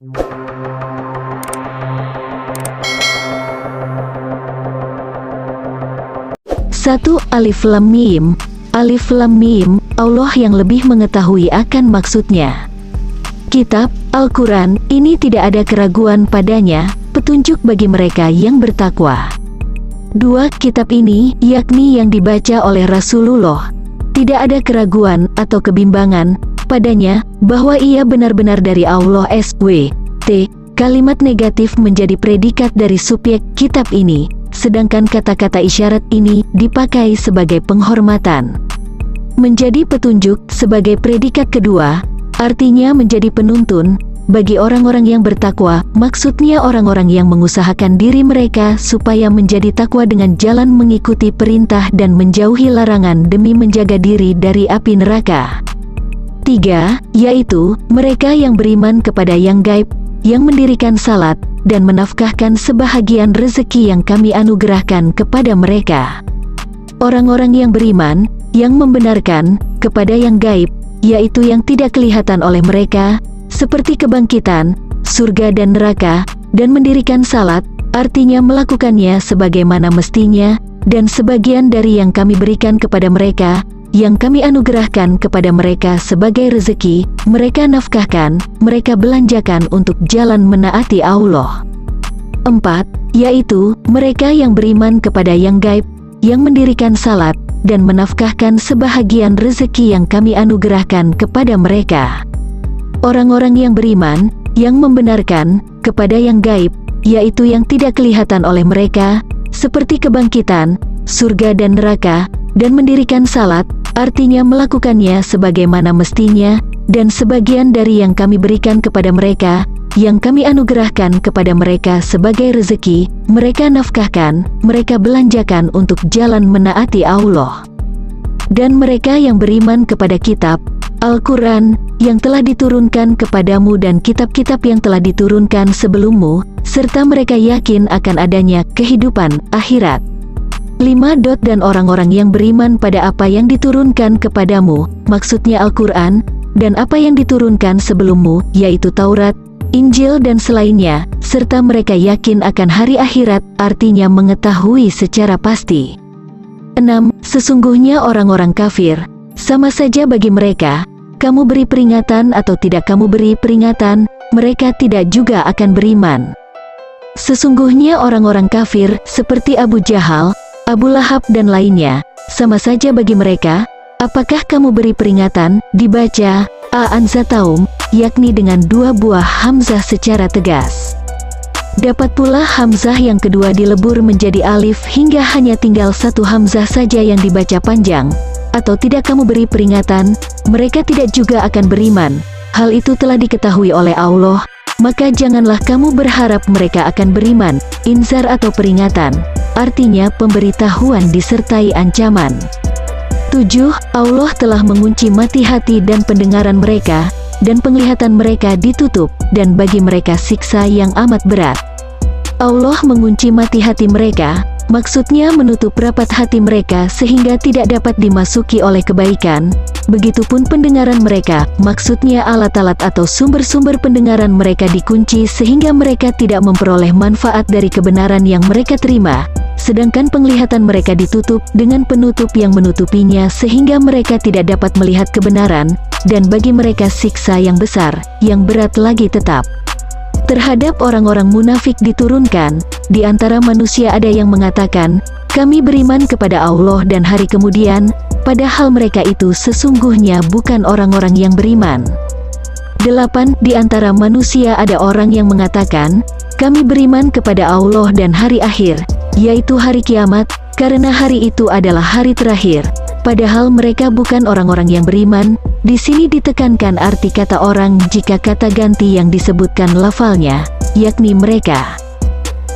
1. Alif Lam Mim. Alif Lam Mim, Allah yang lebih mengetahui akan maksudnya. Kitab Al-Quran ini tidak ada keraguan padanya, petunjuk bagi mereka yang bertakwa. 2. Kitab ini, yakni yang dibaca oleh Rasulullah, tidak ada keraguan atau kebimbangan padanya, bahwa ia benar-benar dari Allah. SWT. Kalimat negatif menjadi predikat dari subjek kitab ini, sedangkan kata-kata isyarat ini dipakai sebagai penghormatan. Menjadi petunjuk sebagai predikat kedua, artinya menjadi penuntun bagi orang-orang yang bertakwa, maksudnya orang-orang yang mengusahakan diri mereka supaya menjadi takwa dengan jalan mengikuti perintah dan menjauhi larangan demi menjaga diri dari api neraka. 3. Yaitu, mereka yang beriman kepada yang gaib, yang mendirikan salat, dan menafkahkan sebahagian rezeki yang kami anugerahkan kepada mereka. Orang-orang yang beriman, yang membenarkan kepada yang gaib, yaitu yang tidak kelihatan oleh mereka, seperti kebangkitan, surga dan neraka, dan mendirikan salat, artinya melakukannya sebagaimana mestinya, dan sebagian dari yang kami berikan kepada mereka, yang kami anugerahkan kepada mereka sebagai rezeki, mereka nafkahkan, mereka belanjakan untuk jalan menaati Allah. 4. Yaitu, mereka yang beriman kepada yang gaib, yang mendirikan salat, dan menafkahkan sebahagian rezeki yang kami anugerahkan kepada mereka. Orang-orang yang beriman, yang membenarkan kepada yang gaib, yaitu yang tidak kelihatan oleh mereka, seperti kebangkitan, surga dan neraka, dan mendirikan salat, artinya melakukannya sebagaimana mestinya, dan sebagian dari yang kami berikan kepada mereka, yang kami anugerahkan kepada mereka sebagai rezeki, mereka nafkahkan, mereka belanjakan untuk jalan menaati Allah. Dan mereka yang beriman kepada kitab Al-Quran, yang telah diturunkan kepadamu dan kitab-kitab yang telah diturunkan sebelummu, serta mereka yakin akan adanya kehidupan akhirat. 5. Dan orang-orang yang beriman pada apa yang diturunkan kepadamu, maksudnya Al-Quran, dan apa yang diturunkan sebelummu, yaitu Taurat, Injil dan selainnya, serta mereka yakin akan hari akhirat, artinya mengetahui secara pasti. 6. Sesungguhnya orang-orang kafir, sama saja bagi mereka, kamu beri peringatan atau tidak kamu beri peringatan, mereka tidak juga akan beriman. Sesungguhnya orang-orang kafir, seperti Abu Jahal, Abu Lahab dan lainnya, sama saja bagi mereka, apakah kamu beri peringatan, dibaca, A'anzataum, yakni dengan 2 buah hamzah secara tegas. Dapat pula hamzah yang kedua dilebur menjadi alif hingga hanya tinggal 1 hamzah saja yang dibaca panjang, atau tidak kamu beri peringatan, mereka tidak juga akan beriman. Hal itu telah diketahui oleh Allah, maka janganlah kamu berharap mereka akan beriman. Inzar atau peringatan, artinya pemberitahuan disertai ancaman. 7. Allah telah mengunci mati hati dan pendengaran mereka, dan penglihatan mereka ditutup, dan bagi mereka siksa yang amat berat. Allah mengunci mati hati mereka, maksudnya menutup rapat hati mereka sehingga tidak dapat dimasuki oleh kebaikan. Begitupun pendengaran mereka, maksudnya alat-alat atau sumber-sumber pendengaran mereka dikunci sehingga mereka tidak memperoleh manfaat dari kebenaran yang mereka terima. Sedangkan penglihatan mereka ditutup dengan penutup yang menutupinya sehingga mereka tidak dapat melihat kebenaran, dan bagi mereka siksa yang besar, yang berat lagi tetap. Terhadap orang-orang munafik diturunkan, di antara manusia ada yang mengatakan, kami beriman kepada Allah dan hari kemudian, padahal mereka itu sesungguhnya bukan orang-orang yang beriman. 8. Di antara manusia ada orang yang mengatakan, kami beriman kepada Allah dan hari akhir, yaitu hari kiamat, karena hari itu adalah hari terakhir. Padahal mereka bukan orang-orang yang beriman. Di sini ditekankan arti kata orang jika kata ganti yang disebutkan lafalnya, yakni mereka.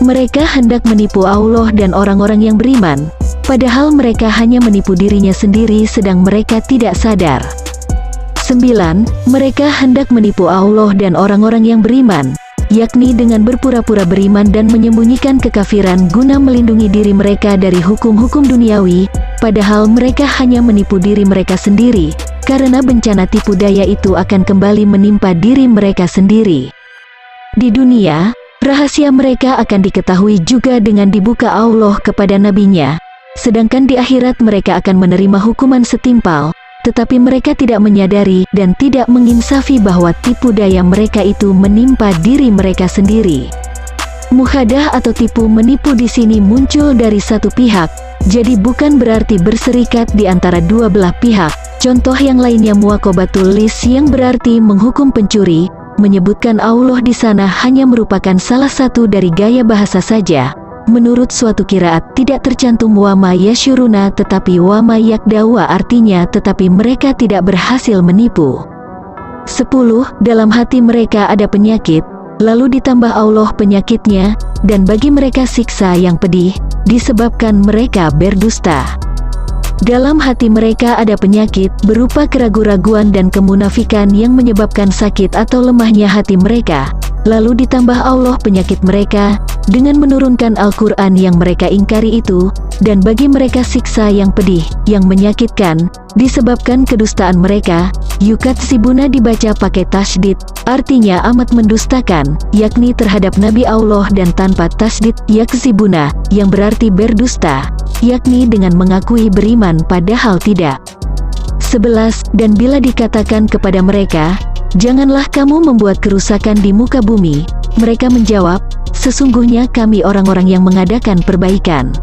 Mereka hendak menipu Allah dan orang-orang yang beriman, padahal mereka hanya menipu dirinya sendiri sedang mereka tidak sadar. 9. Mereka hendak menipu Allah dan orang-orang yang beriman, yakni dengan berpura-pura beriman dan menyembunyikan kekafiran guna melindungi diri mereka dari hukum-hukum duniawi, padahal mereka hanya menipu diri mereka sendiri, karena bencana tipu daya itu akan kembali menimpa diri mereka sendiri. Di dunia, rahasia mereka akan diketahui juga dengan dibuka Allah kepada nabinya. Sedangkan di akhirat mereka akan menerima hukuman setimpal, tetapi mereka tidak menyadari dan tidak menginsafi bahwa tipu daya mereka itu menimpa diri mereka sendiri. Muhadah atau tipu menipu di sini muncul dari satu pihak, jadi bukan berarti berserikat di antara dua belah pihak. Contoh yang lainnya muaqabatul lis yang berarti menghukum pencuri, menyebutkan Allah di sana hanya merupakan salah satu dari gaya bahasa saja. Menurut suatu qiraat tidak tercantum wama yasyuruna tetapi wama yakdawa artinya tetapi mereka tidak berhasil menipu. 10. Dalam hati mereka ada penyakit, lalu ditambah Allah penyakitnya, dan bagi mereka siksa yang pedih, disebabkan mereka berdusta. Dalam hati mereka ada penyakit berupa keraguan-raguan dan kemunafikan yang menyebabkan sakit atau lemahnya hati mereka, lalu ditambah Allah penyakit mereka dengan menurunkan Al-Quran yang mereka ingkari itu, dan bagi mereka siksa yang pedih, yang menyakitkan, disebabkan kedustaan mereka. Yukatsibuna dibaca pakai tasydid, artinya amat mendustakan, yakni terhadap Nabi Allah, dan tanpa tasydid yakzibuna, yang berarti berdusta, yakni dengan mengakui beriman padahal tidak. 11. Dan bila dikatakan kepada mereka, janganlah kamu membuat kerusakan di muka bumi, mereka menjawab, sesungguhnya kami orang-orang yang mengadakan perbaikan.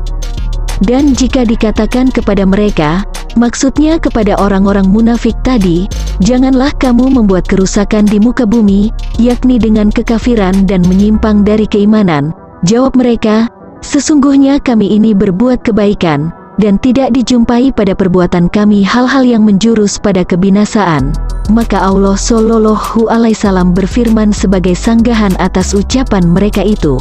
Dan jika dikatakan kepada mereka, maksudnya kepada orang-orang munafik tadi, janganlah kamu membuat kerusakan di muka bumi, yakni dengan kekafiran dan menyimpang dari keimanan, jawab mereka, sesungguhnya kami ini berbuat kebaikan, dan tidak dijumpai pada perbuatan kami hal-hal yang menjurus pada kebinasaan. Maka Allah Shallallahu Alaihi Wasallam berfirman sebagai sanggahan atas ucapan mereka itu.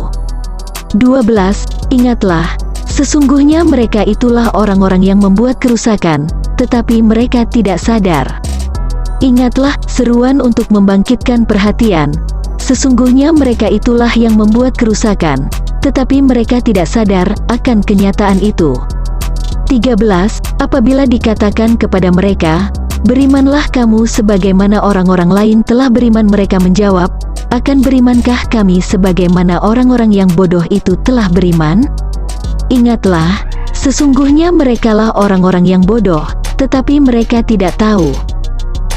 12. Ingatlah, sesungguhnya mereka itulah orang-orang yang membuat kerusakan, tetapi mereka tidak sadar. Ingatlah, seruan untuk membangkitkan perhatian. Sesungguhnya mereka itulah yang membuat kerusakan, tetapi mereka tidak sadar akan kenyataan itu. 13. Apabila dikatakan kepada mereka, berimanlah kamu sebagaimana orang-orang lain telah beriman, mereka menjawab, akan berimankah kami sebagaimana orang-orang yang bodoh itu telah beriman? Ingatlah, sesungguhnya merekalah orang-orang yang bodoh, tetapi mereka tidak tahu.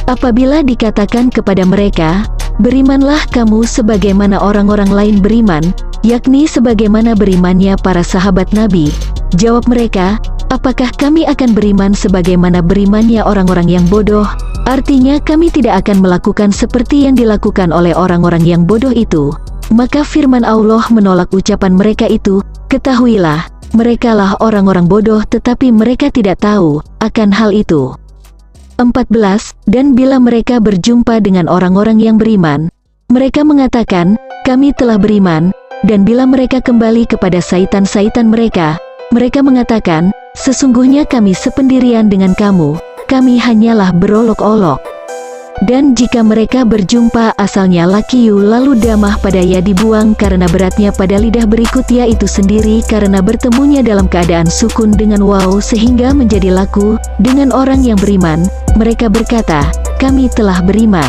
Apabila dikatakan kepada mereka, berimanlah kamu sebagaimana orang-orang lain beriman, yakni sebagaimana berimannya para sahabat Nabi, jawab mereka, apakah kami akan beriman sebagaimana berimannya orang-orang yang bodoh? Artinya kami tidak akan melakukan seperti yang dilakukan oleh orang-orang yang bodoh itu. Maka firman Allah menolak ucapan mereka itu, ketahuilah, merekalah orang-orang bodoh tetapi mereka tidak tahu akan hal itu. 14. Dan bila mereka berjumpa dengan orang-orang yang beriman, mereka mengatakan, kami telah beriman, dan bila mereka kembali kepada saitan-saitan mereka, mereka mengatakan, sesungguhnya kami sependirian dengan kamu, kami hanyalah berolok-olok. Dan jika mereka berjumpa asalnya lakiyu lalu damah pada ya dibuang karena beratnya pada lidah berikut ya itu sendiri karena bertemunya dalam keadaan sukun dengan waw sehingga menjadi laku, dengan orang yang beriman, mereka berkata, kami telah beriman.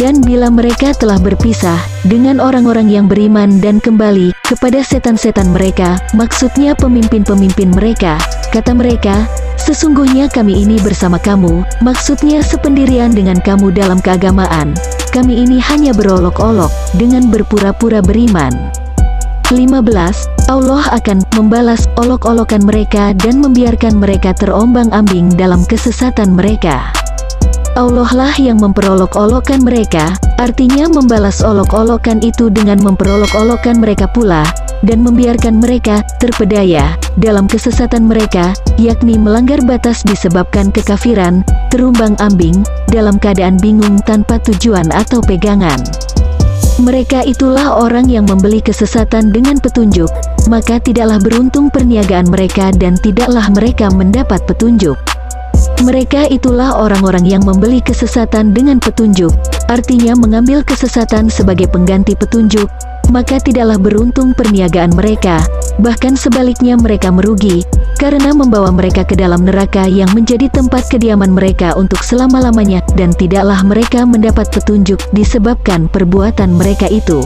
Dan bila mereka telah berpisah dengan orang-orang yang beriman dan kembali kepada setan-setan mereka, maksudnya pemimpin-pemimpin mereka, kata mereka, sesungguhnya kami ini bersama kamu, maksudnya sependirian dengan kamu dalam keagamaan, kami ini hanya berolok-olok, dengan berpura-pura beriman. 15. Allah akan membalas olok-olokan mereka dan membiarkan mereka terombang-ambing dalam kesesatan mereka. Allah lah yang memperolok-olokkan mereka, artinya membalas olok-olokan itu dengan memperolok-olokkan mereka pula, dan membiarkan mereka terpedaya dalam kesesatan mereka, yakni melanggar batas disebabkan kekafiran, terumbang-ambing, dalam keadaan bingung tanpa tujuan atau pegangan. Mereka itulah orang yang membeli kesesatan dengan petunjuk, maka tidaklah beruntung perniagaan mereka dan tidaklah mereka mendapat petunjuk. Mereka itulah orang-orang yang membeli kesesatan dengan petunjuk, artinya mengambil kesesatan sebagai pengganti petunjuk, maka tidaklah beruntung perniagaan mereka, bahkan sebaliknya mereka merugi, karena membawa mereka ke dalam neraka yang menjadi tempat kediaman mereka untuk selama-lamanya, dan tidaklah mereka mendapat petunjuk disebabkan perbuatan mereka itu.